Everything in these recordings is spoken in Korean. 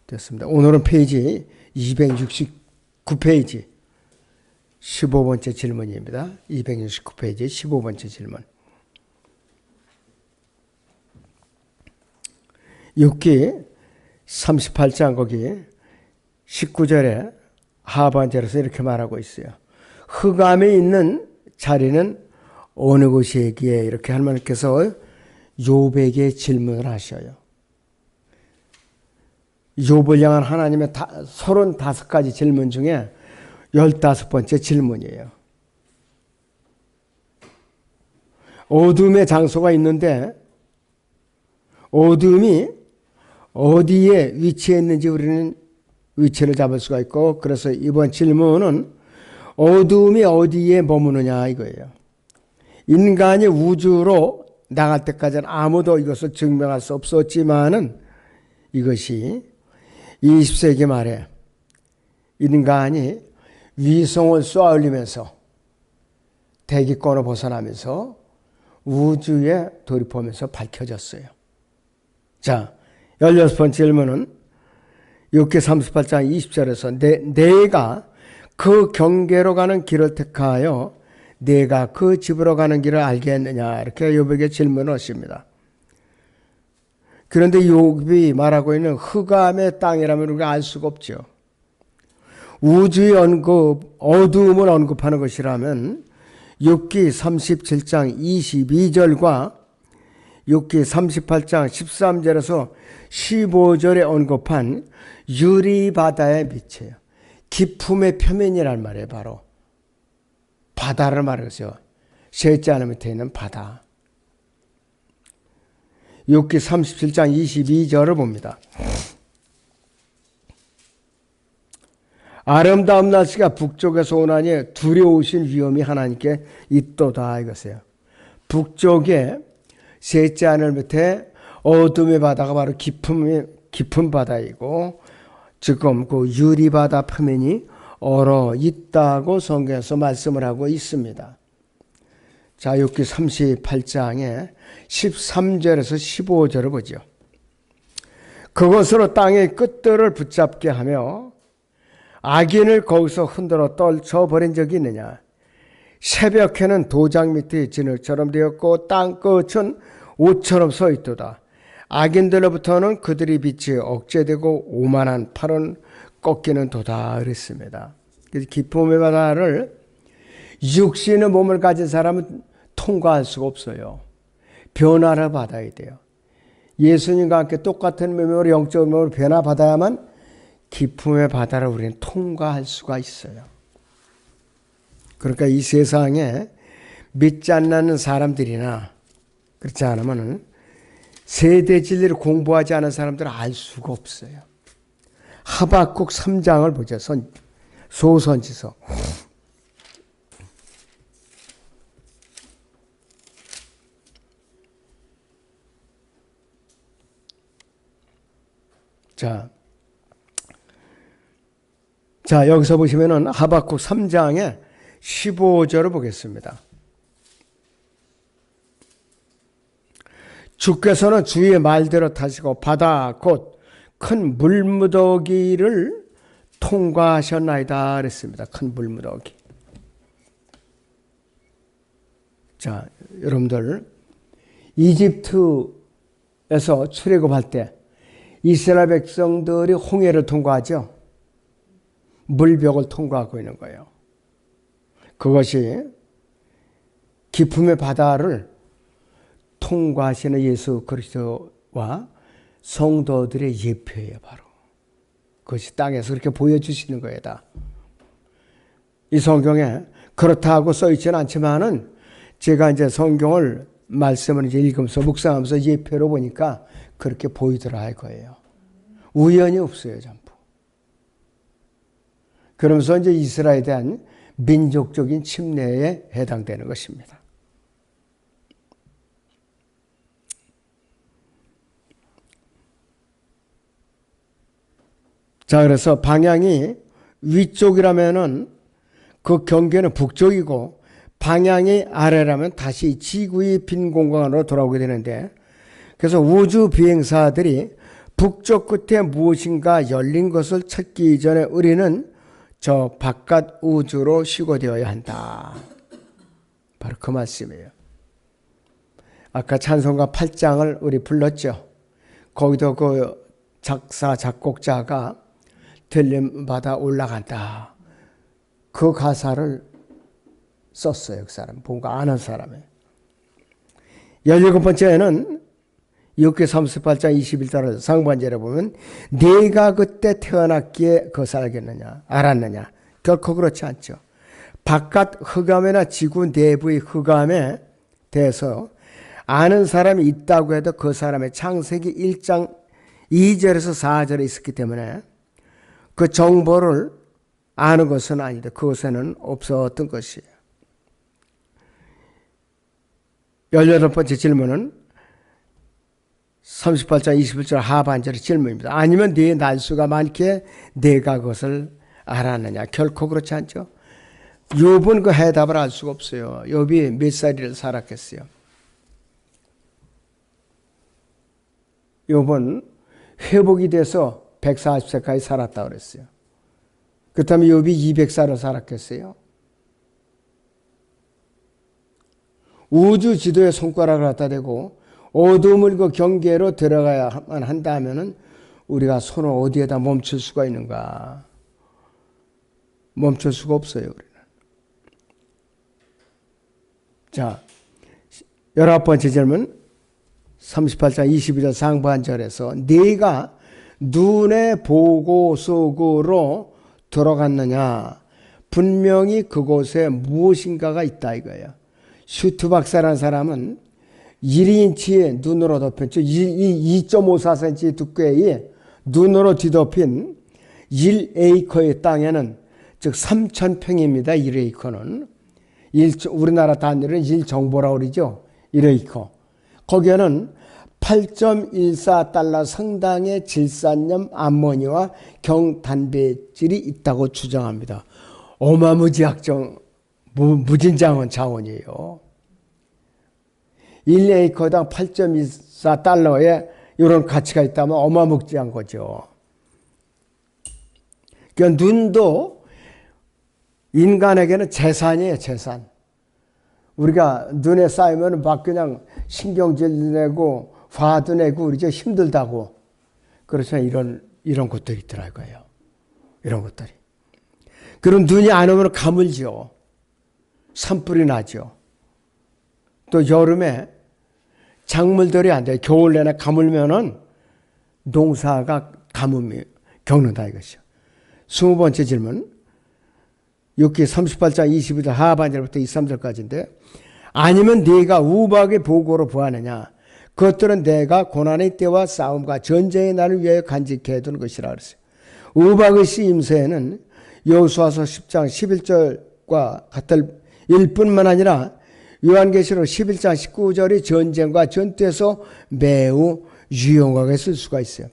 됐습니다. 오늘은 페이지 269페이지 15번째 질문입니다. 269페이지 15번째 질문. 욥기 38장 거기 19절에 하반절에서 이렇게 말하고 있어요. 흑암에 있는 자리는 어느 곳이기에? 이렇게 하나님께서 욥에게 질문을 하셔요. 욥을 향한 하나님의 35가지 질문 중에 15번째 질문이에요. 어둠의 장소가 있는데 어둠이 어디에 위치해 있는지 우리는 위치를 잡을 수가 있고, 그래서 이번 질문은 어둠이 어디에 머무느냐 이거예요. 인간이 우주로 나갈 때까지는 아무도 이것을 증명할 수 없었지만은 이것이 20세기 말에 인간이 위성을 쏘아 올리면서 대기권을 벗어나면서 우주에 돌입하면서 밝혀졌어요. 자, 16번째 질문은 욥기 38장 20절에서 내가 그 경계로 가는 길을 택하여 내가 그 집으로 가는 길을 알겠느냐, 이렇게 욥에게 질문을 하십니다. 그런데 욥이 말하고 있는 흑암의 땅이라면 우리가 알 수가 없죠. 우주의 어두움을 언급하는 것이라면 욥기 37장 22절과 욥기 38장 13절에서 15절에 언급한 유리바다의 빛이에요. 깊음의 표면이란 말이에요. 바로 바다를 말하죠. 셋째 하늘 밑에 있는 바다. 욥기 37장 22절을 봅니다. 아름다운 날씨가 북쪽에서 오나니 두려우신 위험이 하나님께 있도다 이것이에요. 북쪽에 셋째 하늘 밑에 어둠의 바다가 바로 깊은 바다이고, 지금 그 유리바다 표면이 얼어 있다고 성경에서 말씀을 하고 있습니다. 자, 욥기 38장에 13절에서 15절을 보죠. 그것으로 땅의 끝들을 붙잡게 하며 악인을 거기서 흔들어 떨쳐버린 적이 있느냐. 새벽에는 도장 밑이 진흙처럼 되었고 땅 끝은 옷처럼 서 있도다. 악인들로부터는 그들이 빛이 억제되고 오만한 팔은 꺾이는 도다 그랬습니다. 그래서 깊음의 바다를 육신의 몸을 가진 사람은 통과할 수가 없어요. 변화를 받아야 돼요. 예수님과 함께 똑같은 몸으로 영적 몸으로 변화받아야만 깊음의 바다를 우리는 통과할 수가 있어요. 그러니까 이 세상에 믿지 않는 사람들이나 그렇지 않으면 세대 진리를 공부하지 않은 사람들은 알 수가 없어요. 하박국 3장을 보죠. 소선지서. 자, 여기서 보시면은 하박국 3장의 15절을 보겠습니다. 주께서는 주의 말대로 타시고 바다 곧 큰 물무더기를 통과하셨나이다 그랬습니다. 큰 물무더기. 자, 여러분들 이집트에서 출애굽할 때 이스라엘 백성들이 홍해를 통과하죠. 물벽을 통과하고 있는 거예요. 그것이 깊음의 바다를 통과하시는 예수 그리스도와 성도들의 예표예요. 바로 그것이 땅에서 그렇게 보여주시는 거예요. 이 성경에 그렇다고 써있지는 않지만은 제가 이제 성경을 말씀을 이제 읽으면서 묵상하면서 예표로 보니까 그렇게 보이더라 할 거예요. 우연이 없어요. 전부. 그러면서 이제 이스라엘에 대한 민족적인 침례에 해당되는 것입니다. 자, 그래서 방향이 위쪽이라면은 그 경계는 북쪽이고 방향이 아래라면 다시 지구의 빈 공간으로 돌아오게 되는데 그래서 우주 비행사들이 북쪽 끝에 무엇인가 열린 것을 찾기 전에 우리는 저 바깥 우주로 쉬고되어야 한다. 바로 그 말씀이에요. 아까 찬송가 8장을 우리 불렀죠. 거기도 그 작사 작곡자가 들림받아 올라간다. 그 가사를 썼어요. 그 사람. 뭔가 아는 사람이. 17번째는 욥기 38장 21절에서 상반절에 보면 네가 그때 태어났기에 그것을 알았느냐. 결코 그렇지 않죠. 바깥 흑암이나 지구 내부의 흑암에 대해서 아는 사람이 있다고 해도 그 사람의 창세기 1장 2절에서 4절에 있었기 때문에 그 정보를 아는 것은 아니다. 그것에는 없었던 것이에요. 18번째 질문은 38장 21절 하반절의 질문입니다. 아니면 네 날수가 많기에 내가 그것을 알았느냐. 결코 그렇지 않죠. 욥은 그 해답을 알 수가 없어요. 욥이 몇 살을 살았겠어요. 욥은 회복이 돼서 140세까지 살았다고 그랬어요. 그렇다면 욥이 200살을 살았겠어요. 우주 지도에 손가락을 갖다 대고 어둠을 그 경계로 들어가야만 한다면은 우리가 손을 어디에다 멈출 수가 있는가? 멈출 수가 없어요, 우리는. 자, 19번째 질문 38장 22절 상반절에서 네가 눈의 보고 속으로 들어갔느냐? 분명히 그곳에 무엇인가가 있다 이거예요. 슈트 박사라는 사람은 1인치의 눈으로 덮였죠. 2.54cm 두께의 눈으로 뒤덮인 1에이커의 땅에는 즉 3,000평입니다. 1에이커는. 우리나라 단위로는 1정보라고 그러죠. 1에이커. 거기에는 8.14달러 상당의 질산염 암모니와 경단백질이 있다고 주장합니다. 어마무지학적 무진장한 자원이에요. 1에이커당 8.24달러에 이런 가치가 있다면 어마무지한 거죠. 그러니까 눈도 인간에게는 재산이에요, 재산. 우리가 눈에 쌓이면 막 그냥 신경질 내고 화도 내고 그러죠. 힘들다고. 그렇지만 이런 것들이 있더라고요. 이런 것들이. 그럼 눈이 안 오면 가물죠. 산불이 나죠. 또 여름에 작물들이 안 돼요. 겨울 내내 가물면은 농사가 가뭄이 겪는다 이것이요. 20번째 질문. 욥기 38장 22절 하반절부터 23절까지인데 아니면 네가 우박의 보고로 보았느냐. 그것들은 내가 고난의 때와 싸움과 전쟁의 날을 위하여 간직해 두는 것이라 그랬어요. 우박의 씨 임서에는 여호수아서 10장 11절과 같을 일뿐만 아니라 요한계시록 11장 19절이 전쟁과 전투에서 매우 유용하게 쓸 수가 있어요.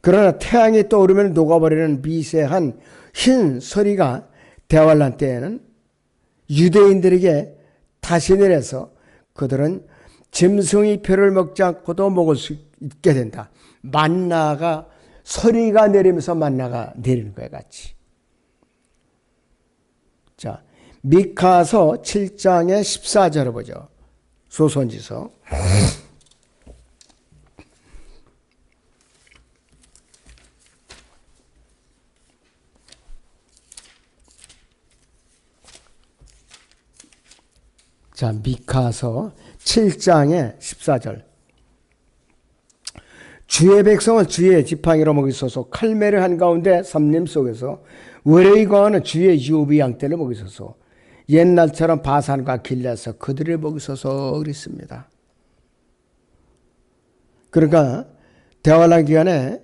그러나 태양이 떠오르면 녹아버리는 미세한 흰 서리가 대환란 때에는 유대인들에게 다시 내려서 그들은 짐승의 표를 먹지 않고도 먹을 수 있게 된다. 만나가 서리가 내리면서 만나가 내리는 거야 같이. 자, 미카서 7장의 14절을 보죠. 소선지서. 자, 미카서 7장의 14절. 주의 백성을 주의 지팡이로 먹이소서. 칼매를 한가운데 삼림 속에서 외래에 거하는 주의 유비 양떼를 먹이소서. 옛날처럼 바산과 길라서 그들을 먹이소서 그랬습니다. 그러니까 대환란 기간에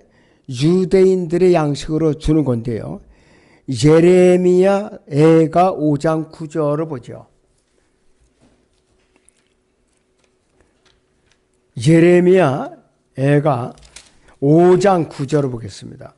유대인들의 양식으로 주는 건데요. 예레미야 애가 5장 9절을 보죠. 예레미야 애가 5장 9절을 보겠습니다.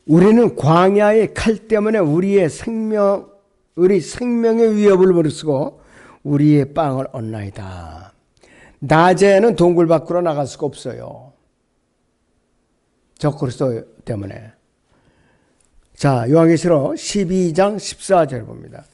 우리는 광야의 칼 때문에 우리의 생명 우리 생명의 위협을 무릅쓰고 우리의 빵을 얻나이다. 낮에는 동굴 밖으로 나갈 수가 없어요. 적그리스도 때문에. 자, 요한계시록 12장 14절 봅니다.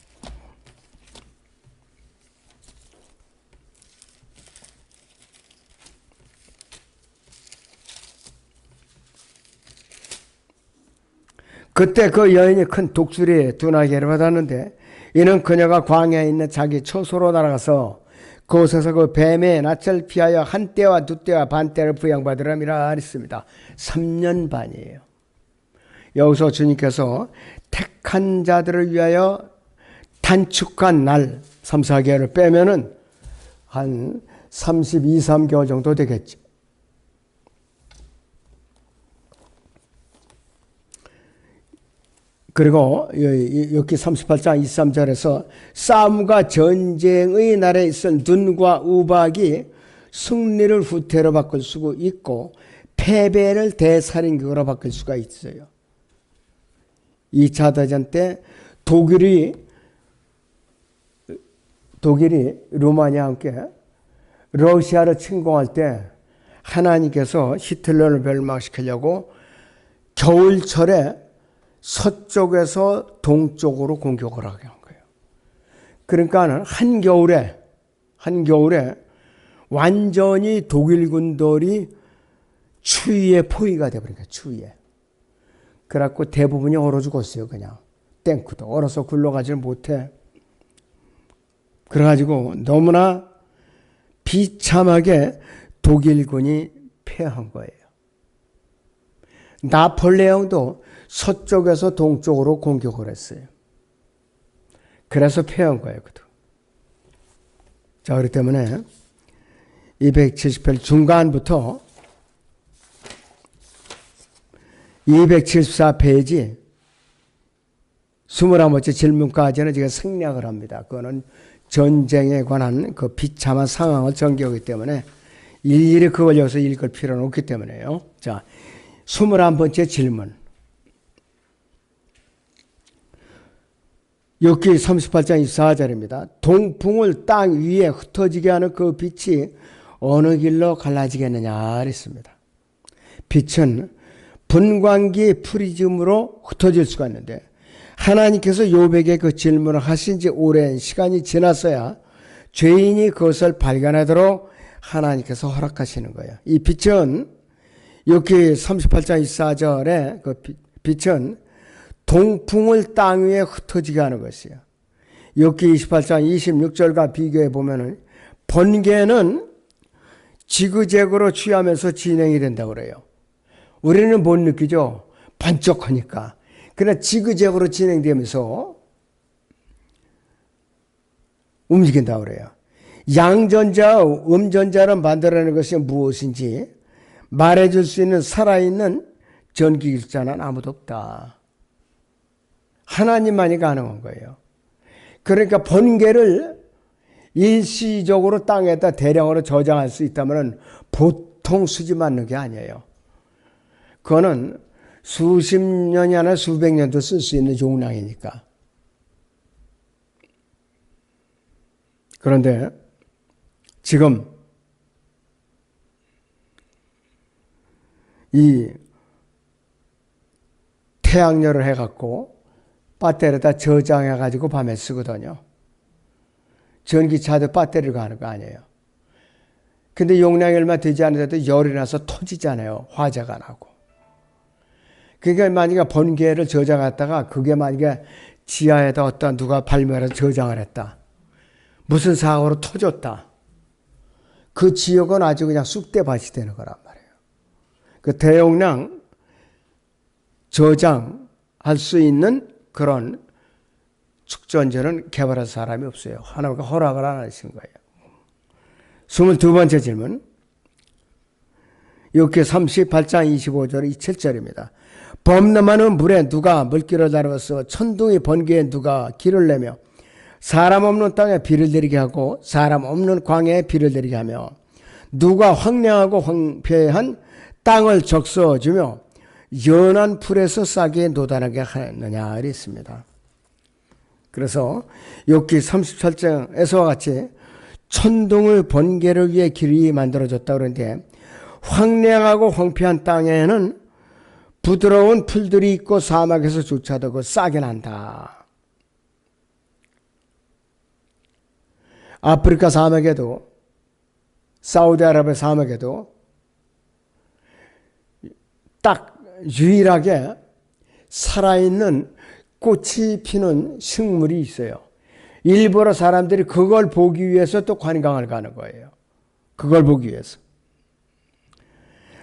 그때 그 여인이 큰 독수리의 둔하게를 받았는데 이는 그녀가 광야에 있는 자기 처소로 날아가서 그곳에서 그 뱀의 낯을 피하여 한 때와 두 때와 반 때를 부양받으람이라 했습니다. 3년 반이에요. 여기서 주님께서 택한 자들을 위하여 단축한 날 3, 4개월을 빼면은 한 32, 3개월 정도 되겠죠. 그리고 여기 38장 23절에서 싸움과 전쟁의 날에 있을 눈과 우박이 승리를 후퇴로 바꿀 수가 있고 패배를 대살인격으로 바꿀 수가 있어요. 2차 대전 때 독일이 루마니아와 함께 러시아를 침공할 때 하나님께서 히틀러를 멸망시키려고 겨울철에 서쪽에서 동쪽으로 공격을 하게 한 거예요. 그러니까 한겨울에 완전히 독일 군들이 추위에 포위가 되어버린 거예요. 추위에. 그래갖고 대부분이 얼어 죽었어요. 그냥 탱크도 얼어서 굴러가지를 못해. 그래가지고 너무나 비참하게 독일군이 패한 거예요. 나폴레옹도 서쪽에서 동쪽으로 공격을 했어요. 그래서 패한 거예요. 그도. 자, 그렇기 때문에 278 중간부터 274페이지 21번째 질문까지는 제가 생략을 합니다. 그거는 전쟁에 관한 그 비참한 상황을 전개하기 때문에 일일이 그걸 여기서 읽을 필요는 없기 때문에요. 자, 21번째 질문. 욥기 38장 24절입니다. 동풍을 땅 위에 흩어지게 하는 그 빛이 어느 길로 갈라지겠느냐 그랬습니다. 빛은 분광기 프리즘으로 흩어질 수가 있는데 하나님께서 욥에게 그 질문을 하신 지 오랜 시간이 지났어야 죄인이 그것을 발견하도록 하나님께서 허락하시는 거예요. 이 빛은 욥기 38장 24절에 그 빛은 동풍을 땅 위에 흩어지게 하는 것이에요. 욥기 28장 26절과 비교해 보면은 번개는 지그재그로 취하면서 진행이 된다고 그래요. 우리는 못 느끼죠. 반짝하니까. 그러나 지그재그로 진행되면서 움직인다고 그래요. 양전자, 음전자를 만들어내는 것이 무엇인지 말해줄 수 있는 살아있는 전기기술자는 아무도 없다. 하나님만이 가능한 거예요. 그러니까 번개를 일시적으로 땅에다 대량으로 저장할 수 있다면 보통 수지 맞는 게 아니에요. 그거는 수십 년이 아니라 수백 년도 쓸 수 있는 용량이니까. 그런데 지금 이 태양열을 해갖고 배터리에다 저장해가지고 밤에 쓰거든요. 전기차도 배터리를 가는 거 아니에요. 근데 용량이 얼마 되지 않은데도 열이 나서 터지잖아요. 화재가 나고. 그러니까 만약에 번개를 저장했다가 그게 만약에 지하에다 어떤 누가 발명해서 저장을 했다. 무슨 사고로 터졌다. 그 지역은 아주 그냥 쑥대밭이 되는 거란 말이에요. 그 대용량 저장할 수 있는 그런 축전지는 개발한 사람이 없어요. 하나님께 허락을 안 하신 거예요. 22번째 질문. 욥기 38장 25절 27절입니다. 범람하는 물에 누가 물길을 다루었어 천둥이 번개에 누가 길을 내며 사람 없는 땅에 비를 내리게 하고 사람 없는 광야에 비를 내리게 하며 누가 황량하고 황폐한 땅을 적셔주며 연한 풀에서 싹이 돋아나게 하느냐 그랬습니다. 그래서 욥기 37장에서와 같이 천둥의 번개를 위해 길이 만들어졌다 그러는데 황량하고 황폐한 땅에는 부드러운 풀들이 있고 사막에서 조차도 그 싹이 난다. 아프리카 사막에도 사우디아라비아 사막에도 딱 유일하게 살아있는 꽃이 피는 식물이 있어요. 일부러 사람들이 그걸 보기 위해서 또 관광을 가는 거예요. 그걸 보기 위해서.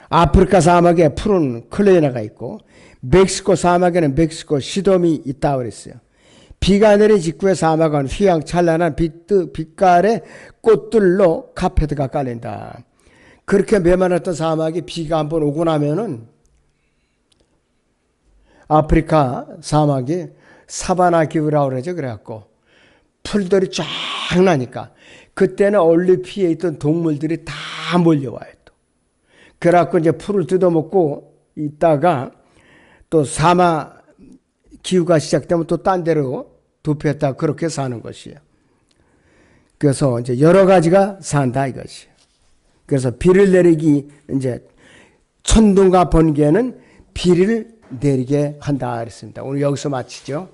아프리카 사막에 푸른 클레이나가 있고 멕시코 사막에는 멕시코 시돔이 있다고 그랬어요. 비가 내린 직후에 사막은 휘황찬란한 빛깔의 꽃들로 카페트가 깔린다. 그렇게 메마랐던 사막이 비가 한번 오고 나면은 아프리카 사막이 사바나 기후라고 그러죠. 그래갖고 풀들이 쫙 나니까 그때는 올리피에 있던 동물들이 다 몰려와요. 또. 그래갖고 이제 풀을 뜯어먹고 있다가 또 사막 기후가 시작되면 또 딴 데로 도피했다 그렇게 사는 것이에요. 그래서 이제 여러 가지가 산다 이것이에요. 그래서 비를 내리기 이제 천둥과 번개는 비를 내리게 한다 그랬습니다. 오늘 여기서 마치죠.